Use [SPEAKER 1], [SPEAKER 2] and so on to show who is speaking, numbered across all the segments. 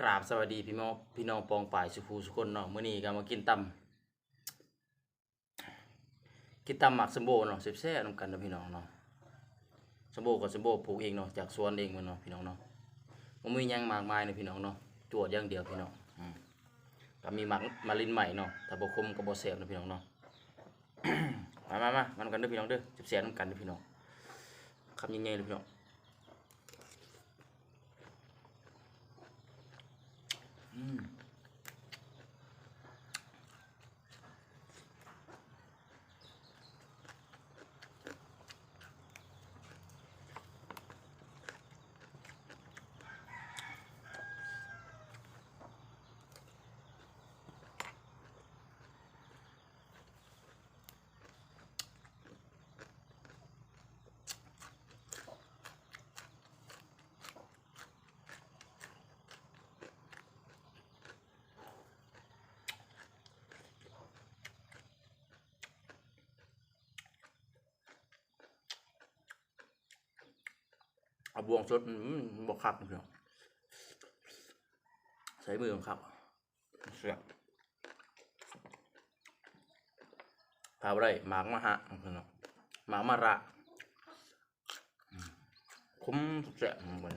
[SPEAKER 1] กราบสวัสดีพี่น้องปองป่ายสุภูสุคนเนาะมื้อนี้ก็มากินตำหมักสมโบเนาะแซ่บๆนำกันเนาะพี่น้องเนาะสมโบกับสมโบปลูกเองเนาะจากสวนเองมันเนาะพี่น้องเนาะบ่มีหยังมากมายเนาะพี่น้องเนาะจวดอย่างเดียวพี่น้องก็มีหมักมาลินใหม่เนาะถ้าบ่คมก็บ่แซ่บเนาะพี่น้องเนาะ มากันเด้อพี่น้องเด้อแซ่บๆนำกันเด้อพี่น้องคำใหญ่ๆเลยพี่น้องอืมเอาบวงสดบ่คักเนาะพี่น้องใช้มือครับเสียบพาบ่ได้หมากมะฮะพี่น้องหมากมะระ คุ้มแซ่บเหมือน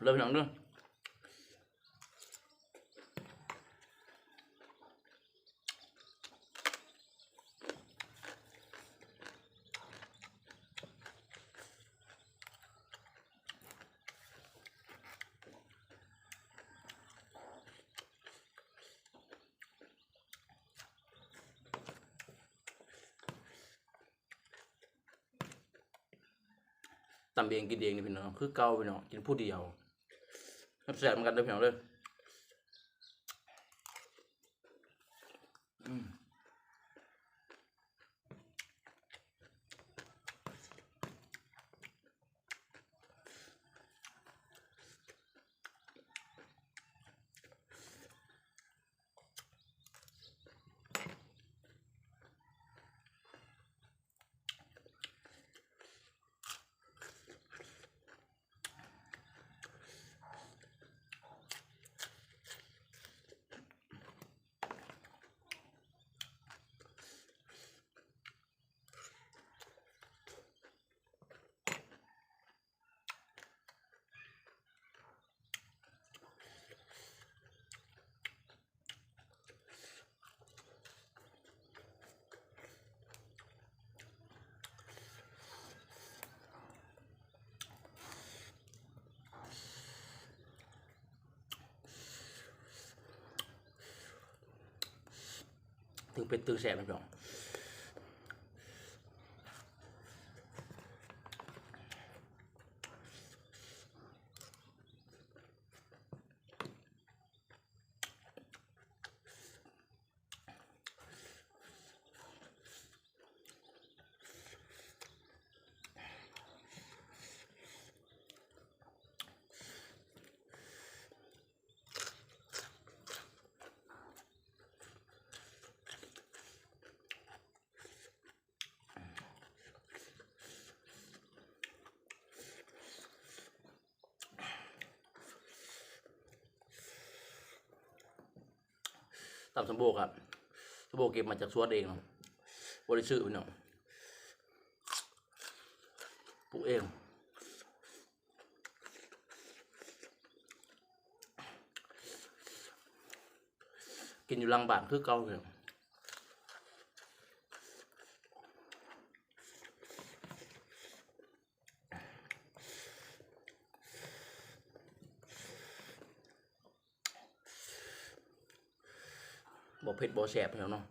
[SPEAKER 1] เริ่มหนังด้วยตำเองกินเองนี่พี่น้องคือเก่าพี่น้องกินผู้เดียวแซ่บเหมือนกันเด้อพี่น้องเด้ออืมถึงเป็นตือแซ่บพี่น้องตำสมโบครับสมโบเก็บมาจากสวนเองเนาะบริสุทธิ์พี่น้องปลูกเองกินอยู่หลังบ้านคือเก่าพี่น้องบ่เผ็ดบ่แซ่บพี่น้องเนาะ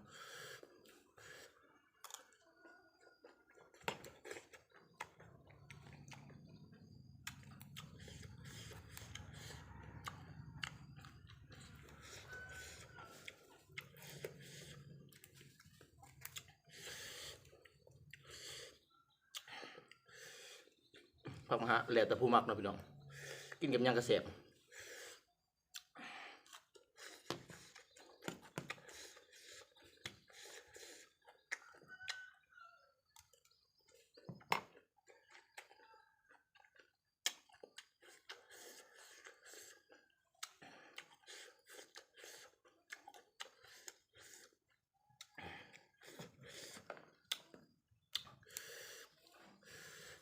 [SPEAKER 1] พักมาฮะแล้วแต่ผู้มักเนาะพี่น้องกินกับหยังก็แซ่บ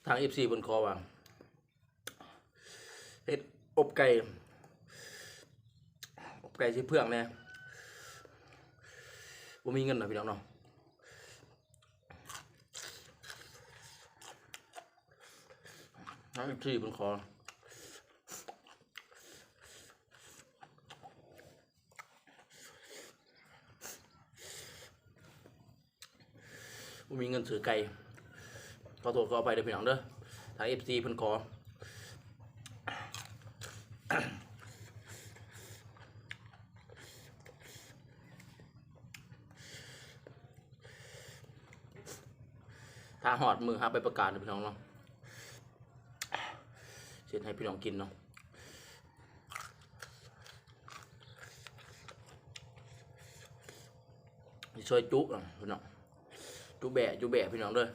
[SPEAKER 1] ทาง FC บนคอว่าเฮ็ดอบไก่สิเพื่องแน่บ่มีเงินนะพี่น้องเนาะทาง FC บนคอบ่มีเงินซื้อไก่ขอโทษขออภัยเด้อพี่น้องเด้อทาง FC เพิ่นขอถ้าหอดมือหาไปประกาศเด้อพี่น้องเนาะเช็ดให้พี่น้องกินเนาะช่วยจุ๊พี่น้องจุ๊แบะพี่น้องเด้อ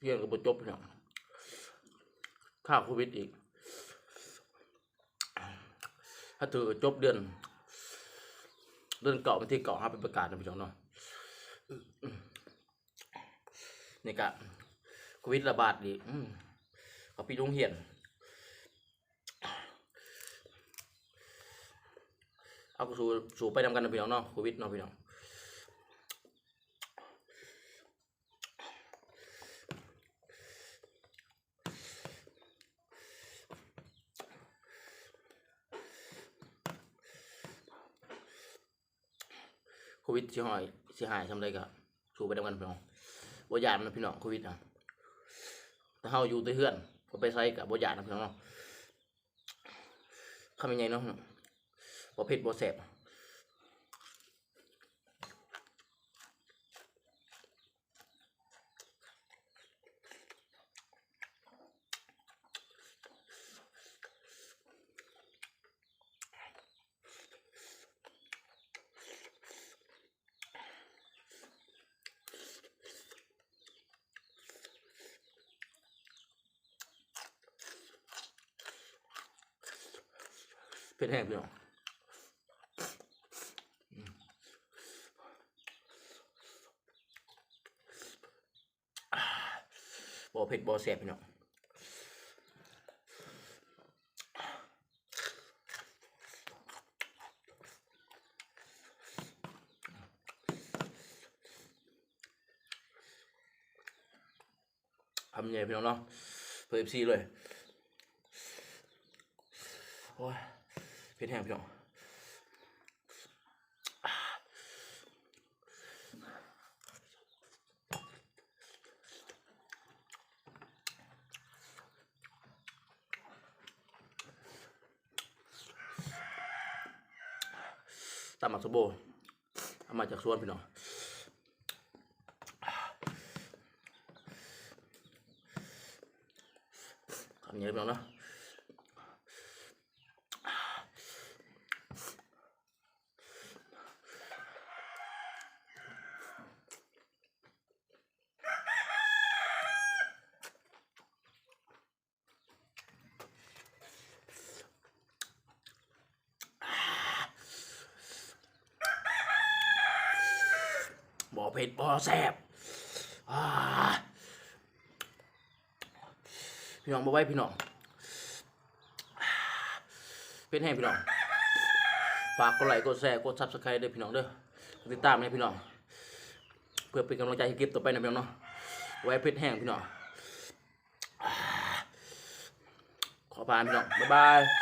[SPEAKER 1] เรียนกับบทจบพี่น้องค่าโควิดอีกถ้าถือจบเดือนเก่าวันที่เก่าไปประกาศนะพี่น้องเนาะนี่กะโควิดระบาดอีกเขาปิดโรงเรียนเอาสู่ไปทำกันนะพี่น้องเนาะโควิดเนาะพี่น้องโควิดสิหายทำไรก็สู่ไปทำกันพี่น้องบ่ยานนะพี่น้องโควิดนะถ้าเฮาอยู่ที่เฮือนก็ไปใช้กับบ่ยานนะพี่น้องเนาะคำยังไงเนาะบ่เผ็ดบ่แสบเผ็ดแห้งพี่น้องบ่เผ็ดบ่แสบพี่น้องทำยังไงพี่น้องเนาะเพิ่มซีเลยโอ้ยเผ็ดแห้งพี่น้องตำหมักสโบเอามาจากสวนพี่น้องทำยังไงพี่น้องเนาะบ่เผ็ดบ่แซ่บพี่น้องบ่ไว้พี่น้องเป็นแห้งพี่น้องฝากกดไลค์กดแชร์กดซับสไครต์ด้วยพี่น้องเด้อติดตามให้พี่น้องเพื่อเป็นกำลังใจให้คลิปต่อไปนะพี่น้องเนาะไว้เผ็ดแห้งพี่น้องขอพาพี่น้องบ๊ายบาย